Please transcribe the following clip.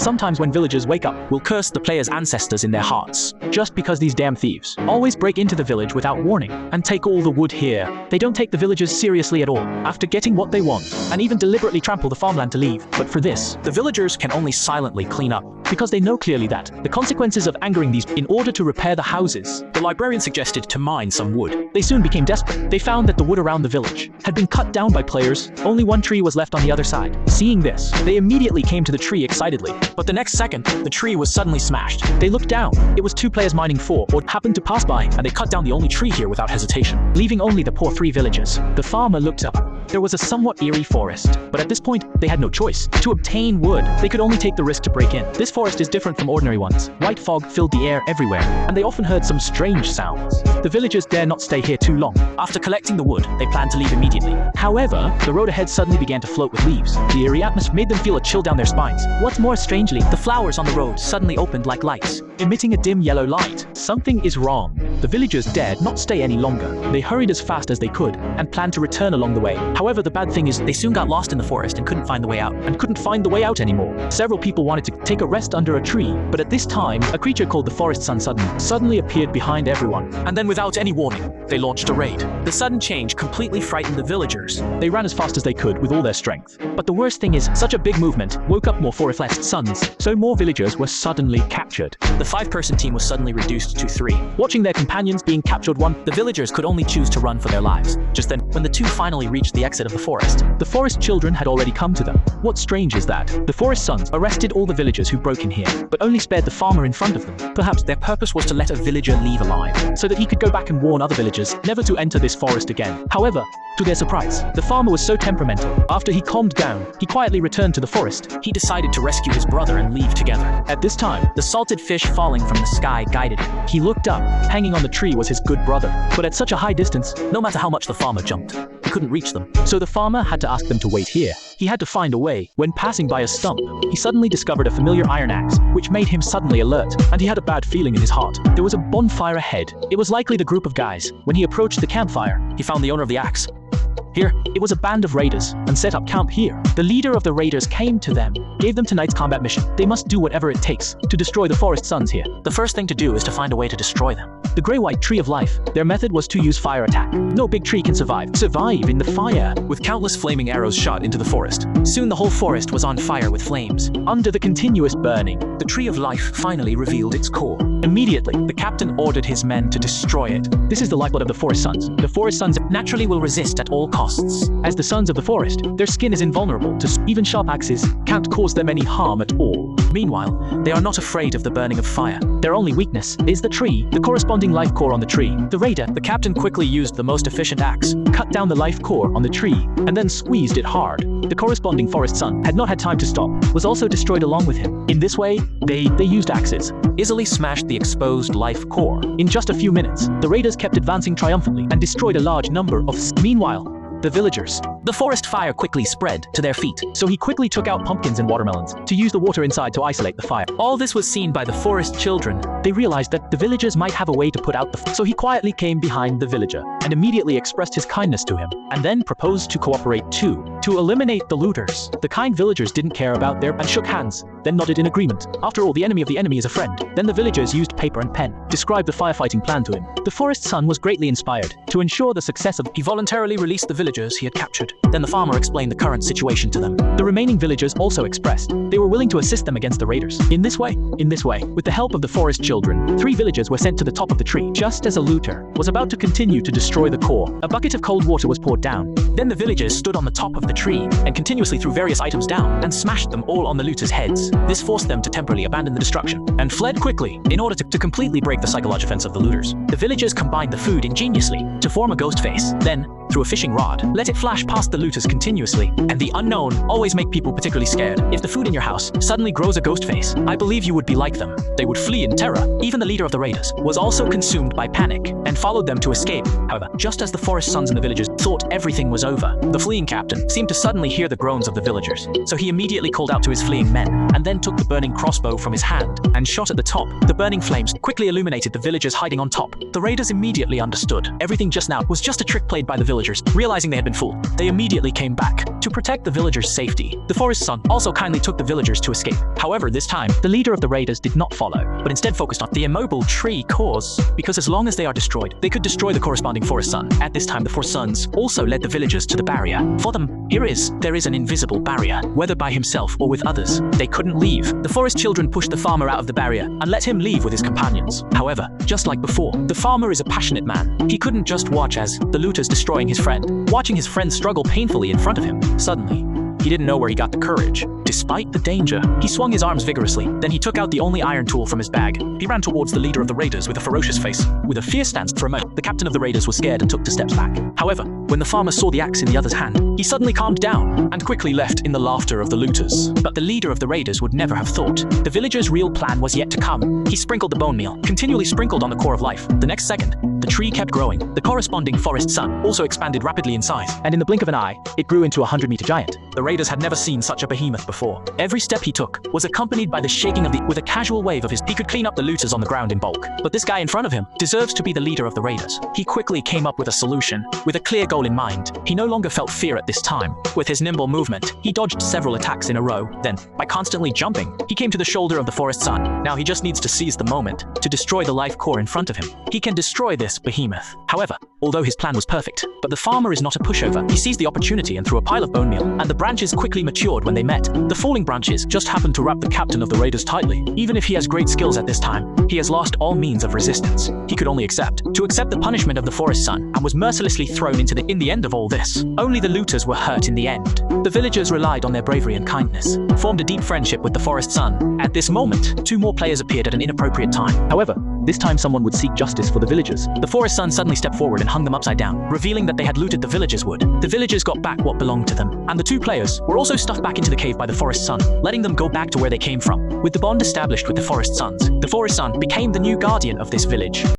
sometimes when villagers wake up, will curse the player's ancestors in their hearts. Just because these damn thieves always break into the village without warning and take all the wood here. They don't take the villagers seriously at all, after getting what they want, and even deliberately trample the farmland to leave. But for this, the villagers can only silently clean up, because they know clearly that the consequences of angering these in order to repair the houses. The librarian suggested to mine some wood. They soon became desperate. They found that the wood around the village had been cut down by players. Only one tree was left on the other side. Seeing this, they immediately came to the tree excitedly. But the next second, the tree was suddenly smashed. They looked down. It was two players mining four or happened to pass by, and they cut down the only tree here without hesitation, leaving only the poor three villagers. The farmer looked up. There was a somewhat eerie forest, but at this point, they had no choice. To obtain wood, they could only take the risk to break in. This forest is different from ordinary ones. White fog filled the air everywhere, and they often heard some strange sounds. The villagers dare not stay here too long. After collecting the wood, they planned to leave immediately. However, the road ahead suddenly began to float with leaves. The eerie atmosphere made them feel a chill down their spines. What's more strangely, the flowers on the road suddenly opened like lights, emitting a dim yellow light. Something is wrong. The villagers dared not stay any longer. They hurried as fast as they could and planned to return along the way. However, the bad thing is they soon got lost in the forest and couldn't find the way out anymore. Several people wanted to take a rest under a tree, but at this time, a creature called the Forest Sun suddenly appeared behind everyone. And then without any warning, they launched a raid. The sudden change completely frightened the villagers. They ran as fast as they could with all their strength. But the worst thing is, such a big movement woke up more Forest Suns, so more villagers were suddenly captured. The 5-person team was suddenly reduced to 3. Watching their companions being captured the villagers could only choose to run for their lives. Just then, when the two finally reached the exit of the forest, the forest children had already come to them. What's strange is that the Forest Suns arrested all the villagers who broke in here, but only spared the farmer in front of them. Perhaps their purpose was to let a villager leave alive, so that he could go back and warn other villagers never to enter this forest again. However, to their surprise, the farmer was so temperamental. After he calmed down, he quietly returned to the forest. He decided to rescue his brother and leave together. At this time, the salted fish falling from the sky guided him. He looked up. Hanging on the tree was his good brother, but at such a high distance, no matter how much the farmer jumped, he couldn't reach them. So the farmer had to ask them to wait here. He had to find a way. When passing by a stump, he suddenly discovered a familiar iron axe, which made him suddenly alert, and he had a bad feeling in his heart. There was a bonfire ahead. It was likely the group of guys. When he approached the campfire, he found the owner of the axe. Here, it was a band of raiders, and set up camp here. The leader of the raiders came to them, gave them tonight's combat mission. They must do whatever it takes to destroy the Forest Suns here. The first thing to do is to find a way to destroy them. The Grey-White Tree of Life. Their method was to use fire attack. No big tree can survive in the fire. With countless flaming arrows shot into the forest. Soon the whole forest was on fire with flames. Under the continuous burning, the Tree of Life finally revealed its core. Immediately, the captain ordered his men to destroy it. This is the lifeblood of the Forest Suns. The Forest Suns naturally will resist at all costs. As the sons of the forest, their skin is invulnerable to even sharp axes can't cause them any harm at all. Meanwhile, they are not afraid of the burning of fire. Their only weakness is the tree, the corresponding life core on the tree. The raider, the captain, quickly used the most efficient axe, cut down the life core on the tree, and then squeezed it hard. The corresponding Forest Sun had not had time to stop, was also destroyed along with him. In this way, they used axes, easily smashed the exposed life core. In just a few minutes, the raiders kept advancing triumphantly and destroyed a large number of Meanwhile, the villagers. The forest fire quickly spread to their feet, so he quickly took out pumpkins and watermelons to use the water inside to isolate the fire. All this was seen by the forest children. They realized that the villagers might have a way to put out the fire, so he quietly came behind the villager and immediately expressed his kindness to him, and then proposed to cooperate too, to eliminate the looters. The kind villagers didn't care about their and shook hands, then nodded in agreement. After all, the enemy of the enemy is a friend. Then the villagers used paper and pen, described the firefighting plan to him. The Forest Sun was greatly inspired. To ensure the success of, he voluntarily released the villagers he had captured. Then the farmer explained the current situation to them. The remaining villagers also expressed they were willing to assist them against the raiders. In this way, with the help of the forest children, 3 villagers were sent to the top of the tree. Just as a looter was about to continue to destroy the core, a bucket of cold water was poured down. Then the villagers stood on the top of the tree and continuously threw various items down and smashed them all on the looters' heads. This forced them to temporarily abandon the destruction and fled quickly in order to completely break the psychological defense of the looters. The villagers combined the food ingeniously to form a ghost face. Then, through a fishing rod, let it flash past the looters continuously. And the unknown always make people particularly scared. If the food in your house suddenly grows a ghost face, I believe you would be like them. They would flee in terror. Even the leader of the raiders was also consumed by panic and followed them to escape. However, just as the forest sons and the villagers thought everything was over. The fleeing captain seemed to suddenly hear the groans of the villagers, so he immediately called out to his fleeing men, and then took the burning crossbow from his hand and shot at the top. The burning flames quickly illuminated the villagers hiding on top. The raiders immediately understood everything just now was just a trick played by the villagers. Realizing they had been fooled, they immediately came back to protect the villagers' safety. The forest son also kindly took the villagers to escape. However, this time, the leader of the raiders did not follow, but instead focused on the immobile tree cores, because as long as they are destroyed, they could destroy the corresponding forest sun. At this time, the forest sons also led the villagers to the barrier. For them, there is an invisible barrier, whether by himself or with others. They couldn't leave. The forest children pushed the farmer out of the barrier and let him leave with his companions. However, just like before, the farmer is a passionate man. He couldn't just watch as the looters destroying his friend, watching his friend struggle painfully in front of him. Suddenly, he didn't know where he got the courage. Despite the danger, he swung his arms vigorously. Then he took out the only iron tool from his bag. He ran towards the leader of the raiders with a ferocious face. With a fierce stance for a moment, the captain of the raiders was scared and took 2 steps back. However, when the farmer saw the axe in the other's hand, he suddenly calmed down and quickly left in the laughter of the looters. But the leader of the raiders would never have thought. The villagers' real plan was yet to come. He sprinkled the bone meal, continually sprinkled on the core of life. The next second, the tree kept growing. The corresponding forest sun also expanded rapidly in size, and in the blink of an eye, it grew into a 100-meter giant. The raiders had never seen such a behemoth before. Every step he took was accompanied by the shaking of with a casual wave of his. He could clean up the looters on the ground in bulk. But this guy in front of him deserves to be the leader of the raiders. He quickly came up with a solution, with a clear goal in mind. He no longer felt fear at this time. With his nimble movement, he dodged several attacks in a row. Then, by constantly jumping, he came to the shoulder of the forest sun. Now he just needs to seize the moment to destroy the life core in front of him. He can destroy this behemoth. However, although his plan was perfect, but the farmer is not a pushover. He seized the opportunity and threw a pile of bone meal, and the branches quickly matured when they met. The falling branches just happened to wrap the captain of the raiders tightly. Even if he has great skills at this time, he has lost all means of resistance. He could only accept the punishment of the forest sun and was mercilessly thrown into in the end of all this. Only the looters were hurt in the end. The villagers relied on their bravery and kindness, formed a deep friendship with the forest sun. At this moment, 2 more players appeared at an inappropriate time. However, this time someone would seek justice for the villagers. The forest sun suddenly stepped forward and hung them upside down, revealing that they had looted the villagers' wood. The villagers got back what belonged to them, and the 2 players were also stuffed back into the cave by the forest sun, letting them go back to where they came from. With the bond established with the forest sun became the new guardian of this village.